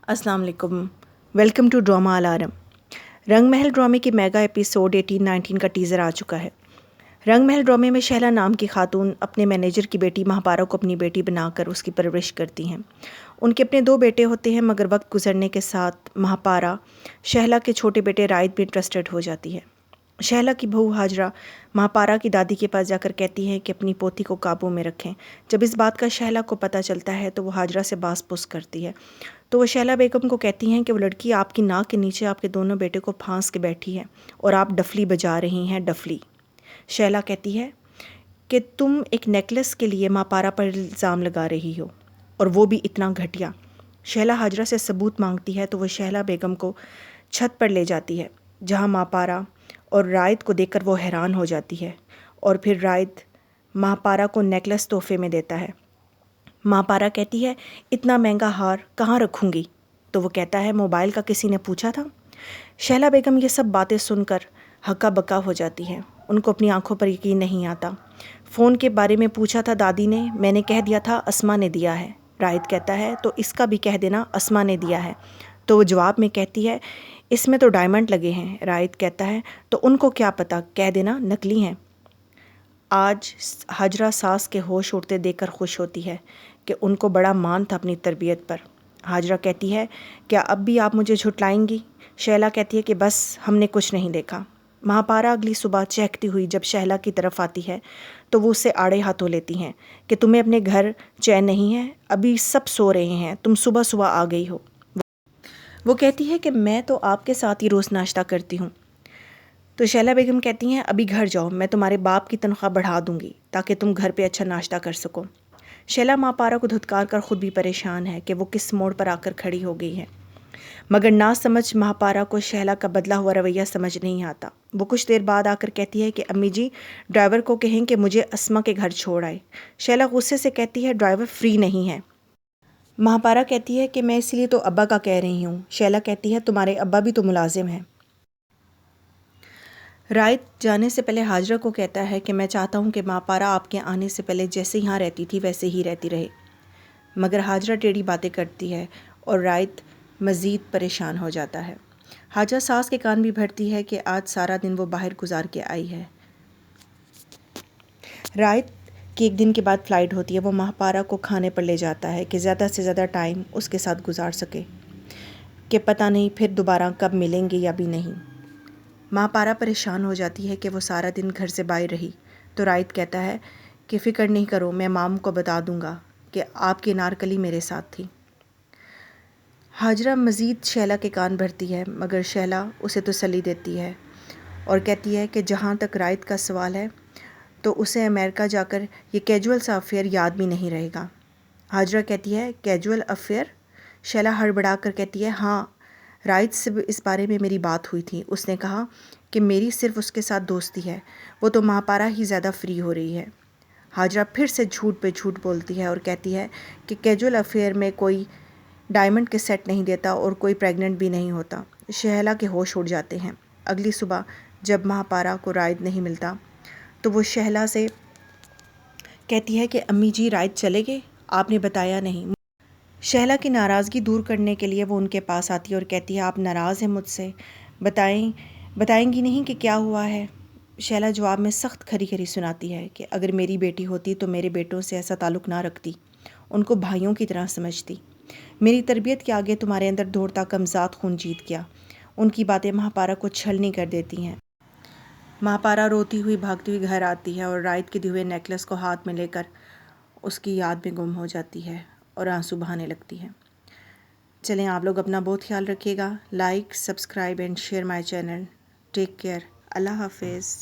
अस्सलाम वालेकुम। Welcome to drama alarm. Rang Mahal ड्रामे की मेगा एपिसोड 18-19 का टीज़र आ चुका है। रंग महल ड्रामे में शहला नाम की खातून अपने मैनेजर की बेटी महापारा को अपनी बेटी बनाकर उसकी परवरिश करती हैं। उनके अपने 2 बेटे होते हैं, मगर वक्त गुजरने के साथ महापारा शहला के छोटे बेटे रायत भी इंटरेस्टेड हो जाती है। शहला की बहू हाजरा महापारा की दादी के पास जाकर कहती है कि अपनी पोती को काबू में रखें। जब इस बात का शहला को पता चलता है तो वो हाजरा से बास पुस करती है। तो वो शहला बेगम को कहती हैं कि वो लड़की आपकी नाक के नीचे आपके दोनों बेटे को फांस के बैठी है और आप डफली बजा रही हैं, डफली। शहला कहती है कि तुम एक नेकलेस के लिए महापारा पर इल्ज़ाम लगा रही हो, और वो भी इतना घटिया। शहला हाजरा से सबूत मांगती है तो वो शहला बेगम को छत पर ले जाती है, जहाँ महापारा और रायत को देखकर वो हैरान हो जाती है। और फिर रायत महापारा को नेकलेस तोहफे में देता है। महापारा कहती है, इतना महंगा हार कहाँ रखूँगी? तो वो कहता है, मोबाइल का किसी ने पूछा था? शहला बेगम ये सब बातें सुनकर हक्का बक्का हो जाती है। उनको अपनी आंखों पर यकीन नहीं आता। फ़ोन के बारे में पूछा था दादी ने, मैंने कह दिया था अस्मा ने दिया है। रायत कहता है, तो इसका भी कह देना अस्मा ने दिया है। तो वो जवाब में कहती है, इसमें तो डायमंड लगे हैं। रायत कहता है, तो उनको क्या पता, कह देना नकली हैं। आज हाजरा सास के होश उड़ते देखकर खुश होती है कि उनको बड़ा मान था अपनी तरबियत पर। हाजरा कहती है, क्या अब भी आप मुझे झुटलाएंगी? शहला कहती है कि बस हमने कुछ नहीं देखा। महापारा अगली सुबह चहकती हुई जब शहला की तरफ आती है तो वो उससे आड़े हाथों लेती हैं कि तुम्हें अपने घर चैन नहीं है, अभी सब सो रहे हैं, तुम सुबह सुबह आ गई हो। वो कहती है कि मैं तो आपके साथ ही रोज़ नाश्ता करती हूँ। तो शहला बेगम कहती हैं, अभी घर जाओ, मैं तुम्हारे बाप की तनख्वाह बढ़ा दूंगी ताकि तुम घर पे अच्छा नाश्ता कर सको। शहला महापारा को धुतकार कर ख़ुद भी परेशान है कि वो किस मोड़ पर आकर खड़ी हो गई है, मगर ना समझ महापारा को शहला का बदला हुआ रवैया समझ नहीं आता। वो कुछ देर बाद आकर कहती है कि अम्मी जी, ड्राइवर को कहें कि मुझे अस्मा के घर छोड़ आए। शहला गुस्से से कहती है, ड्राइवर फ्री नहीं है। महापारा कहती है कि मैं इसलिए तो अब्बा का कह रही हूँ। शहला कहती है, तुम्हारे अब्बा भी तो मुलाजिम हैं। रायत जाने से पहले हाजरा को कहता है कि मैं चाहता हूँ कि महापारा आपके आने से पहले जैसे यहाँ रहती थी वैसे ही रहती रहे, मगर हाजरा टेढ़ी बातें करती है और रायत मज़ीद परेशान हो जाता है। हाजरा सास के कान भी भरती है कि आज सारा दिन वो बाहर गुजार के आई है। रायत की एक दिन के बाद फ़्लाइट होती है। वो महापारा को खाने पर ले जाता है कि ज़्यादा से ज़्यादा टाइम उसके साथ गुजार सके, कि पता नहीं फिर दोबारा कब मिलेंगे या भी नहीं। महापारा परेशान हो जाती है कि वो सारा दिन घर से बाहर रही। तो रायत कहता है कि फ़िक्र नहीं करो, मैं माम को बता दूंगा कि आपकी नारकली मेरे साथ थी। हाजरा मज़ीद शहला के कान भरती है, मगर शहला उसे तसल्ली देती है और कहती है कि जहाँ तक रायत का सवाल है तो उसे अमेरिका जाकर ये कैजुअल सा अफेयर याद भी नहीं रहेगा। हाजरा कहती है, कैजुअल अफेयर? शहला हड़बड़ा कर कहती है, हाँ, रायत से इस बारे में मेरी बात हुई थी। उसने कहा कि मेरी सिर्फ उसके साथ दोस्ती है, वो तो महापारा ही ज़्यादा फ्री हो रही है। हाजरा फिर से झूठ पे झूठ बोलती है और कहती है कि कैजुअल अफेयर में कोई डायमंड के सेट नहीं देता और कोई प्रेग्नेंट भी नहीं होता। शहला के होश उड़ जाते हैं। अगली सुबह जब महापारा को रायत नहीं मिलता तो वो शहला से कहती है कि अम्मी जी, रायत चले गए, आपने बताया नहीं। शहला की नाराज़गी दूर करने के लिए वो उनके पास आती है और कहती है, आप नाराज़ हैं मुझसे, बताएंगी नहीं कि क्या हुआ है? शहला जवाब में सख्त खरी खरी सुनाती है कि अगर मेरी बेटी होती तो मेरे बेटों से ऐसा ताल्लुक़ ना रखती, उनको भाइयों की तरह समझती। मेरी तरबियत के आगे तुम्हारे अंदर दौड़ता कमज़ात खून जीत गया। उनकी बातें महापारा को छलनी कर देती हैं। महापारा रोती हुई भागती हुई घर आती है और रायत के दिए हुए नेकलेस को हाथ में लेकर उसकी याद में गुम हो जाती है और आंसू बहाने लगती है। चलें, आप लोग अपना बहुत ख्याल रखिएगा। Like, subscribe and share my channel. Take care. अल्लाह हाफिज़।